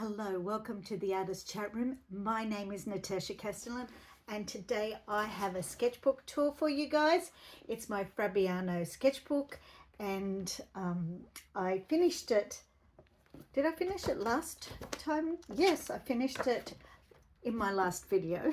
Hello, welcome to the Artist Chat Room. My name is Natasha Castellan and today I have a sketchbook tour for you guys. It's my Fabriano sketchbook and I finished it. Did I finish it last time? Yes, I finished it in my last video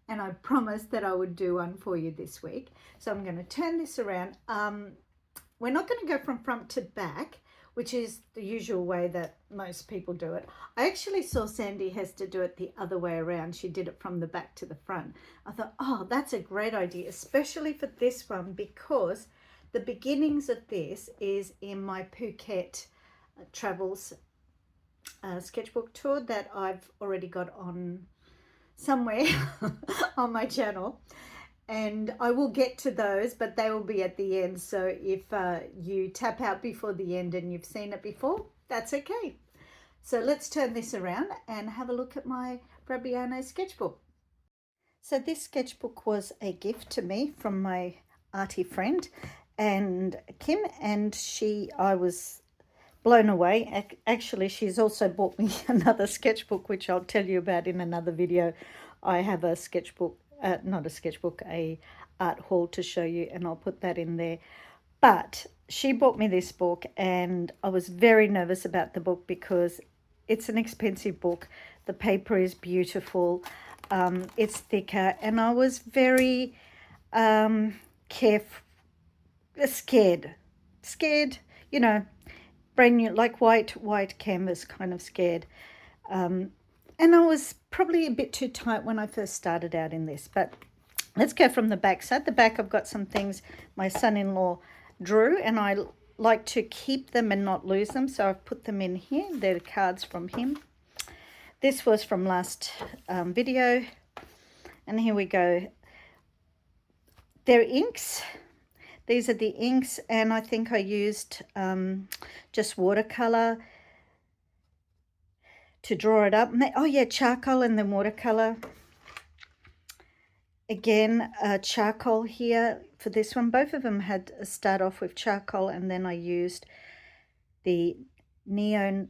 and I promised that I would do one for you this week. So I'm going to turn this around. We're not going to go from front to back, which is the usual way that most people do it. I actually saw Sandy Hester do it the other way around. She did it from the back to the front. I thought, oh, that's a great idea, especially for this one, because the beginnings of this is in my Phuket travels sketchbook tour that I've already got on somewhere on my channel. And I will get to those, but they will be at the end. So if you tap out before the end and you've seen it before, that's okay. So let's turn this around and have a look at my Fabriano sketchbook. So this sketchbook was a gift to me from my arty friend and Kim, and I was blown away. Actually, she's also bought me another sketchbook, which I'll tell you about in another video. I have a sketchbook, not a sketchbook, a art haul to show you, and I'll put that in there. But she bought me this book and I was very nervous about the book because it's an expensive book. The paper is beautiful, it's thicker, and I was very scared, you know, brand new, like white canvas, kind of scared. And I was probably a bit too tight when I first started out in this, but let's go from the back side. The back, I've got some things my son-in-law drew, and I like to keep them and not lose them, so I've put them in here. They're the cards from him. This was from last video, and here we go. They're inks. These are the inks, and I think I used just watercolor to draw it up. Oh yeah, charcoal and then watercolor. Again, charcoal here for this one. Both of them had start off with charcoal, and then I used the neo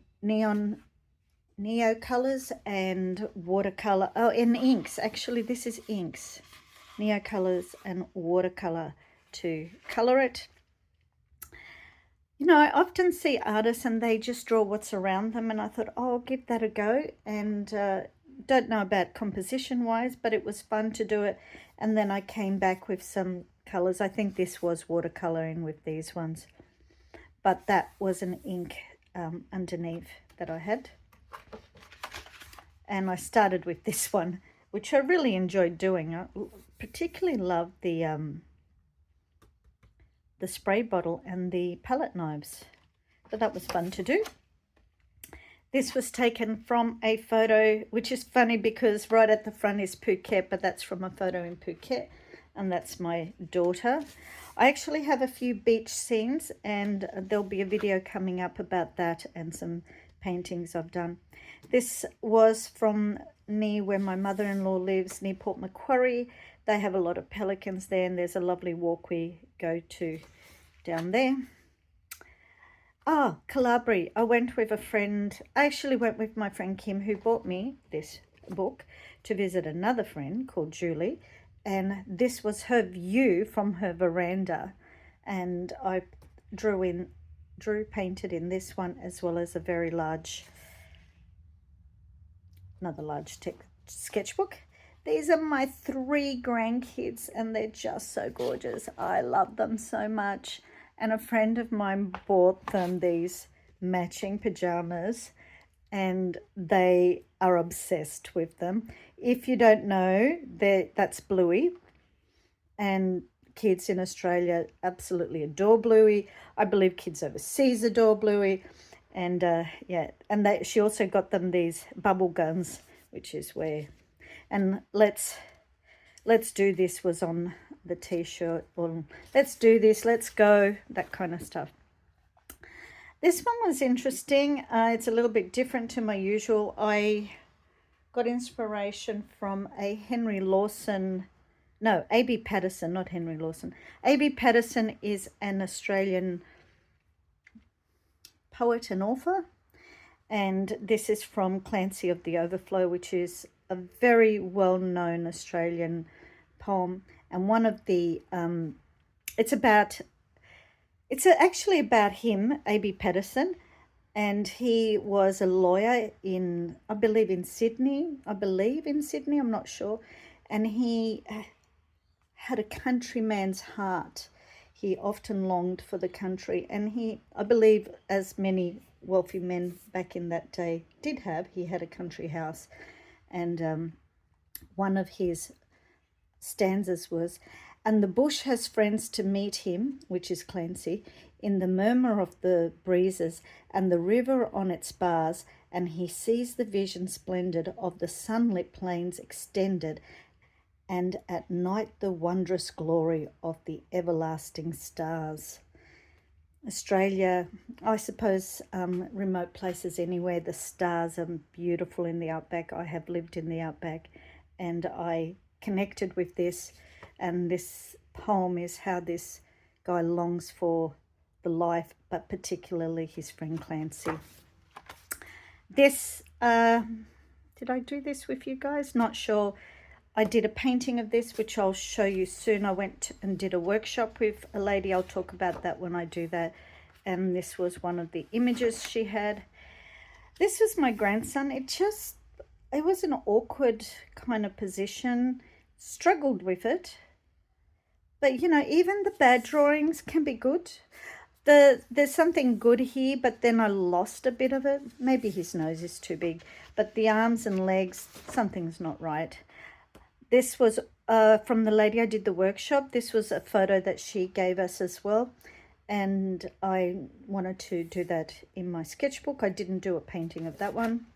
colors and watercolor. Oh, and inks. Actually, this is inks, neo colors and watercolor to color it. You know, I often see artists and they just draw what's around them, and I thought, oh, I'll give that a go. And don't know about composition wise, but it was fun to do it. And then I came back with some colors. I think this was watercoloring with these ones, but that was an ink underneath that I had. And I started with this one, which I really enjoyed doing. I particularly loved the spray bottle and the palette knives, so that was fun to do. This was taken from a photo, which is funny because right at the front is Phuket, but that's from a photo in Phuket, and that's my daughter. I actually have a few beach scenes, and there'll be a video coming up about that and some paintings I've done. This was from near where my mother-in-law lives, near Port Macquarie. They have a lot of pelicans there, and there's a lovely walk we go to down there. Oh, Calabria. I went with a friend. I actually went with my friend Kim, who bought me this book, to visit another friend called Julie. And this was her view from her veranda. And I painted in this one, as well as a very large, another large sketchbook. These are my 3 grandkids, and they're just so gorgeous. I love them so much. And a friend of mine bought them these matching pajamas, and they are obsessed with them. If you don't know, that's Bluey, and kids in Australia absolutely adore Bluey. I believe kids overseas adore Bluey. And yeah, and she also got them these bubble guns, which is where... And let's do this was on the t-shirt, or let's do this, let's go, that kind of stuff. This one was interesting. It's a little bit different to my usual. I got inspiration from a A.B. Patterson, not Henry Lawson. A.B. Patterson is an Australian poet and author, And this is from Clancy of the Overflow, which is a very well-known Australian poem. And one of the actually about him, A.B. Patterson, and he was a lawyer in, I believe in Sydney, I'm not sure, and he had a countryman's heart. He often longed for the country, and he, I believe, as many wealthy men back in that day did have, he had a country house. And one of his stanzas was, "And the bush has friends to meet him," which is Clancy, "in the murmur of the breezes, and the river on its bars, and he sees the vision splendid of the sunlit plains extended, and at night the wondrous glory of the everlasting stars." Australia, I suppose, remote places anywhere, the stars are beautiful in the outback. I have lived in the outback, and I connected with this, and this poem is how this guy longs for the life, but particularly his friend Clancy. This, did I do this with you guys? Not sure. I did a painting of this, which I'll show you soon. I went and did a workshop with a lady. I'll talk about that when I do that. And this was one of the images she had. This was my grandson. It was an awkward kind of position. Struggled with it. But, you know, even the bad drawings can be good. There's something good here, but then I lost a bit of it. Maybe his nose is too big. But the arms and legs, something's not right. This was from the lady I did the workshop. This was a photo that she gave us as well. And I wanted to do that in my sketchbook. I didn't do a painting of that one.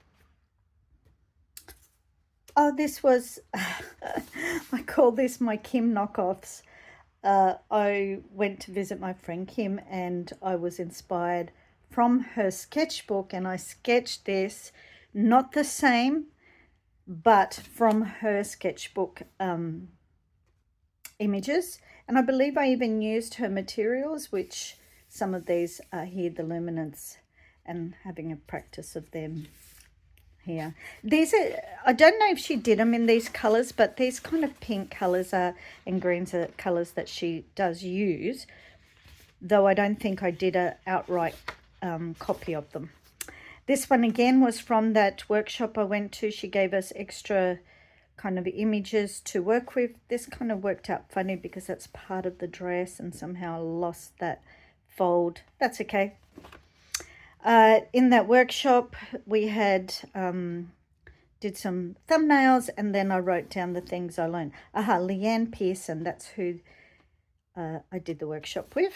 Oh, this was, I call this my Kim knockoffs. I went to visit my friend Kim, and I was inspired from her sketchbook, and I sketched this, not the same, but from her sketchbook images. And I believe I even used her materials, which some of these are here, the luminance, and having a practice of them here. These are, I don't know if she did them in these colors, but these kind of pink colors are, and greens are colors that she does use, though I don't think I did a outright copy of them. This one again was from that workshop I went to. She gave us extra kind of images to work with. This kind of worked out funny because that's part of the dress, and somehow I lost that fold. That's okay. In that workshop we had did some thumbnails, and then I wrote down the things I learned. Leanne Pearson, that's who I did the workshop with.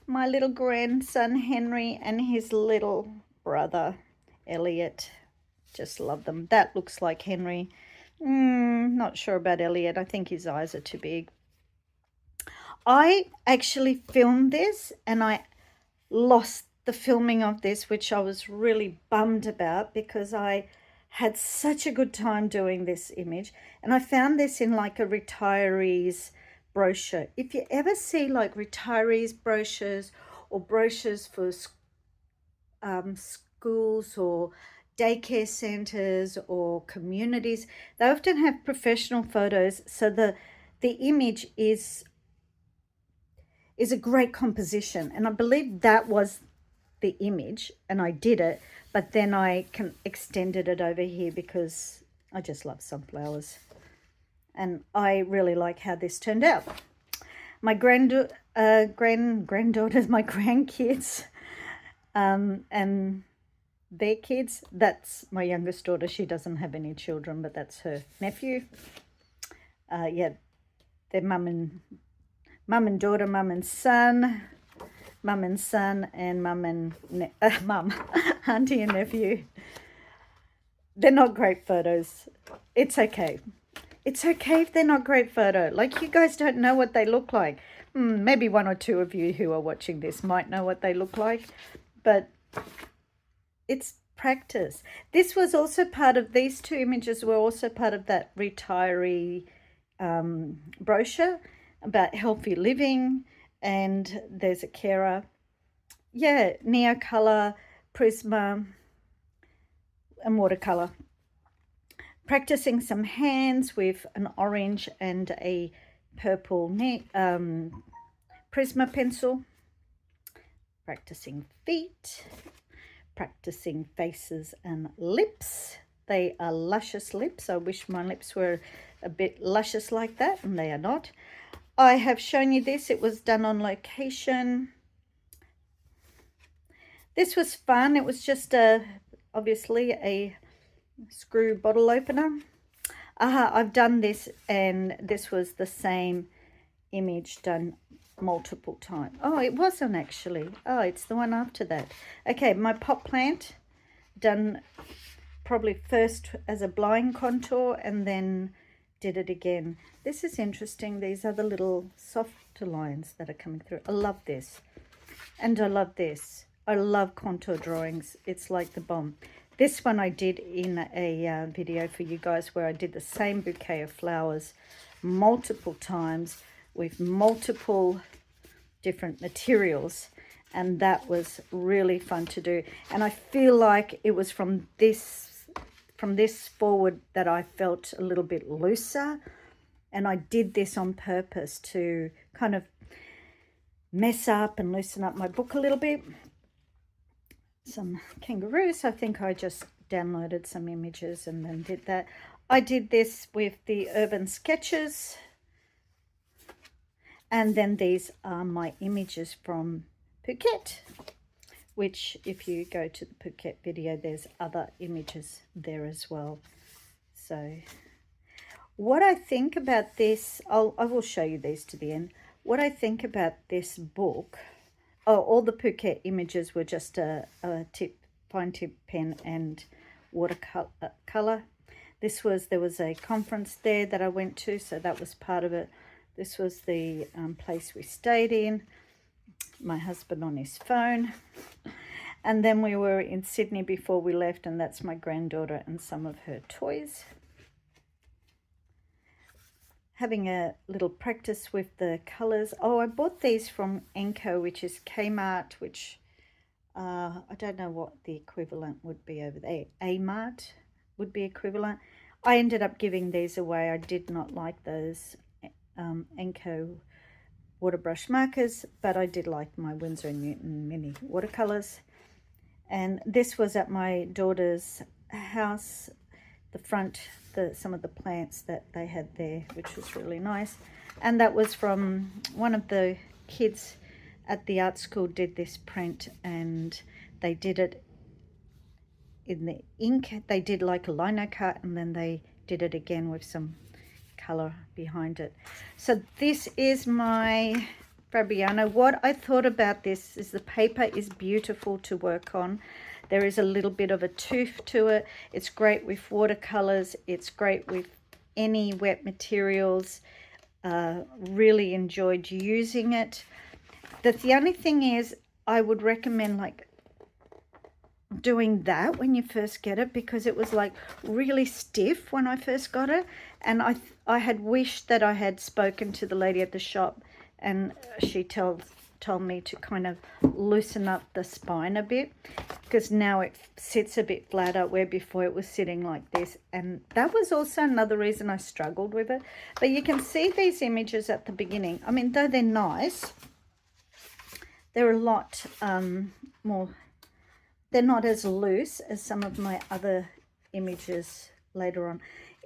My little grandson Henry and his little brother Elliot, just love them. That looks like Henry. Not sure about Elliot. I think his eyes are too big. I actually filmed this, and I lost the filming of this, which I was really bummed about, because I had such a good time doing this image. And I found this in like a retirees brochure. If you ever see like retirees brochures or brochures for schools or daycare centers or communities, they often have professional photos, so the image is a great composition. And I believe that was the image, and I did it, but then I extended it over here because I just love sunflowers, and I really like how this turned out. My granddaughters, my grandkids, and their kids, that's my youngest daughter. She doesn't have any children, but that's her nephew. Yeah, they're mum and daughter, mum and son, and mum and auntie and nephew. They're not great photos. It's okay. It's okay if they're not great photo. Like, you guys don't know what they look like. Maybe one or two of you who are watching this might know what they look like, but it's practice. This was also part of, these two images were also part of that retiree brochure about healthy living. And there's a carer. Yeah, Neocolor, Prisma. and watercolor. Practicing some hands with an orange and a purple Prisma pencil. Practicing feet. Practicing faces and lips. They are luscious lips. I wish my lips were a bit luscious like that, and they are not. I have shown you this. It was done on location. This was fun. It was just obviously a screw bottle opener. I've done this, and this was the same image done multiple times. Oh, it wasn't actually. Oh, it's the one after that. Okay, my pot plant done probably first as a blind contour and then did it again. This is interesting. These are the little softer lines that are coming through. I love this, and I love this. I love contour drawings. It's like the bomb. This one I did in a video for you guys where I did the same bouquet of flowers multiple times with multiple different materials, and that was really fun to do. And I feel like it was from this forward that I felt a little bit looser, and I did this on purpose to kind of mess up and loosen up my book a little bit. Some kangaroos. I think I just downloaded some images and then did that. I did this with the Urban Sketches, and then these are my images from Phuket, which if you go to the Phuket video, there's other images there as well. So what I think about this, I will show you these to the end. What I think about this book, all the Phuket images were just a fine tip pen and watercolor. There was a conference there that I went to, so that was part of it. This was the place we stayed in. My husband on his phone. And then we were in Sydney before we left, and that's my granddaughter and some of her toys. Having a little practice with the colors. Oh, I bought these from Enco, which is Kmart, which I don't know what the equivalent would be over there. A-Mart would be equivalent. I ended up giving these away. I did not like those Enco water brush markers, but I did like my Winsor & Newton mini watercolors. And this was at my daughter's house, the front, some of the plants that they had there, which was really nice. And that was from one of the kids at the art school did this print, and they did it in the ink. They did like a lino cut, and then they did it again with some color behind it. So this is my Fabriano. What I thought about this is the paper is beautiful to work on. There is a little bit of a tooth to it. It's great with watercolors. It's great with any wet materials. Really enjoyed using it. The only thing is, I would recommend like doing that when you first get it, because it was like really stiff when I first got it, and I had wished that I had spoken to the lady at the shop, and she told me to kind of loosen up the spine a bit, because now it sits a bit flatter, where before it was sitting like this. And that was also another reason I struggled with it. But you can see these images at the beginning. I mean, though they're nice, they're a lot more, they're not as loose as some of my other images later on.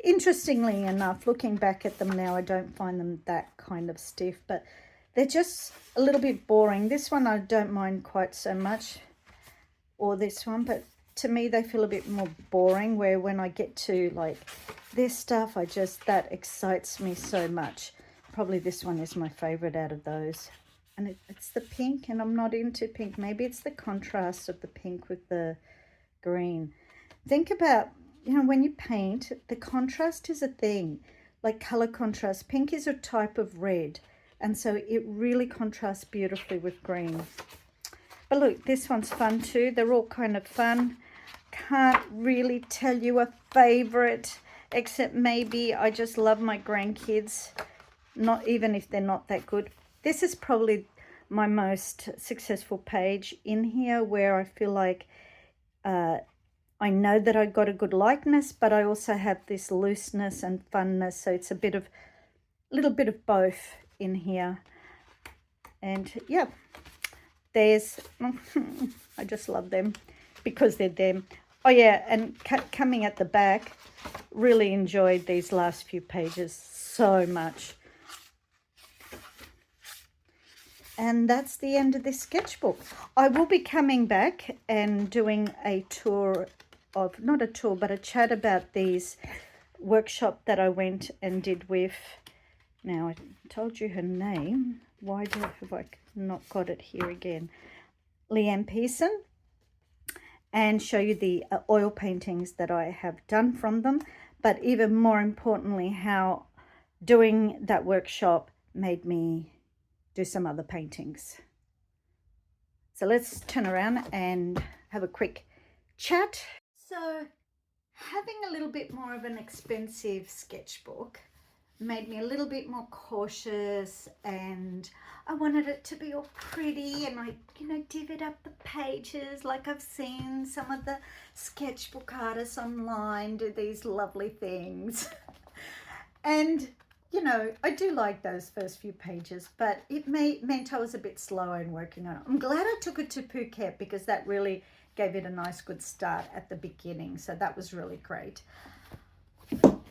Interestingly enough, looking back at them now, I don't find them that kind of stiff, but they're just a little bit boring. This one I don't mind quite so much, or this one, but to me they feel a bit more boring, where when I get to like this stuff, that excites me so much. Probably this one is my favorite out of those. And it's the pink, and I'm not into pink. Maybe it's the contrast of the pink with the green. Think about, you know, when you paint, the contrast is a thing, like color contrast. Pink is a type of red, and so it really contrasts beautifully with green. But look, this one's fun too. They're all kind of fun. Can't really tell you a favorite, except maybe I just love my grandkids, not even if they're not that good. This is probably my most successful page in here, where I feel like I'm I know that I got a good likeness, but I also have this looseness and funness, so it's a little bit of both in here. And yeah, there's I just love them because they're them. Oh yeah, and coming at the back, really enjoyed these last few pages so much. And that's the end of this sketchbook. I will be coming back and doing a tour of, not a tour, but a chat about these workshop that I went and did with, now I told you her name, why have I not got it here again, Leanne Pearson, and show you the oil paintings that I have done from them, but even more importantly, how doing that workshop made me do some other paintings. So let's turn around and have a quick chat. So having a little bit more of an expensive sketchbook made me a little bit more cautious, and I wanted it to be all pretty, and I, divvied up the pages like I've seen some of the sketchbook artists online do these lovely things. And I do like those first few pages, but it meant I was a bit slower in working on it. I'm glad I took it to Phuket because that really gave it a nice good start at the beginning. So that was really great.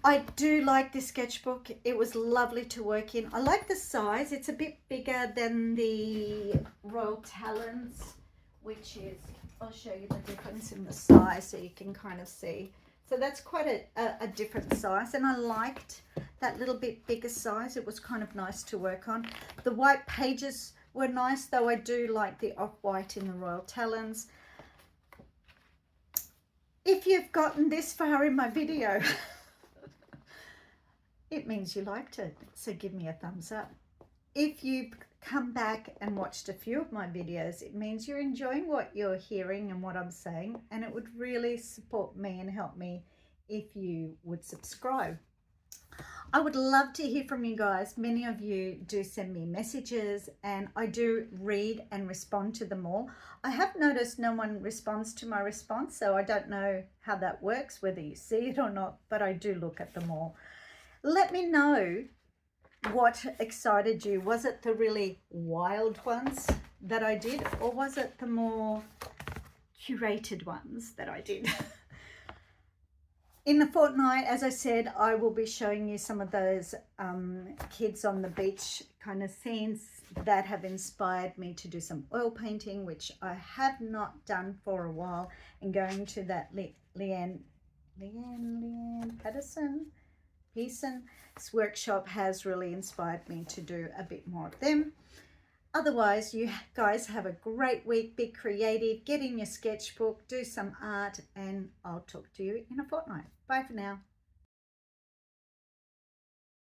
I do like this sketchbook. It was lovely to work in. I like the size. It's a bit bigger than the Royal Talons, which is, I'll show you the difference in the size so you can kind of see. So that's quite a different size, and I liked that little bit bigger size. It was kind of nice to work on. The white pages were nice, though I do like the off-white in the Royal Talons. If you've gotten this far in my video, it means you liked it, so give me a thumbs up. If you've come back and watched a few of my videos, it means you're enjoying what you're hearing and what I'm saying, and it would really support me and help me if you would subscribe. I would love to hear from you guys. Many of you do send me messages, and I do read and respond to them all. I have noticed no one responds to my response, so I don't know how that works, whether you see it or not, but I do look at them all. Let me know what excited you. Was it the really wild ones that I did, or was it the more curated ones that I did? In the fortnight, as I said, I will be showing you some of those kids on the beach kind of scenes that have inspired me to do some oil painting, which I have not done for a while, and going to that Leanne Pearson's workshop has really inspired me to do a bit more of them. Otherwise, you guys have a great week. Be creative, get in your sketchbook, do some art, and I'll talk to you in a fortnight. Bye for now.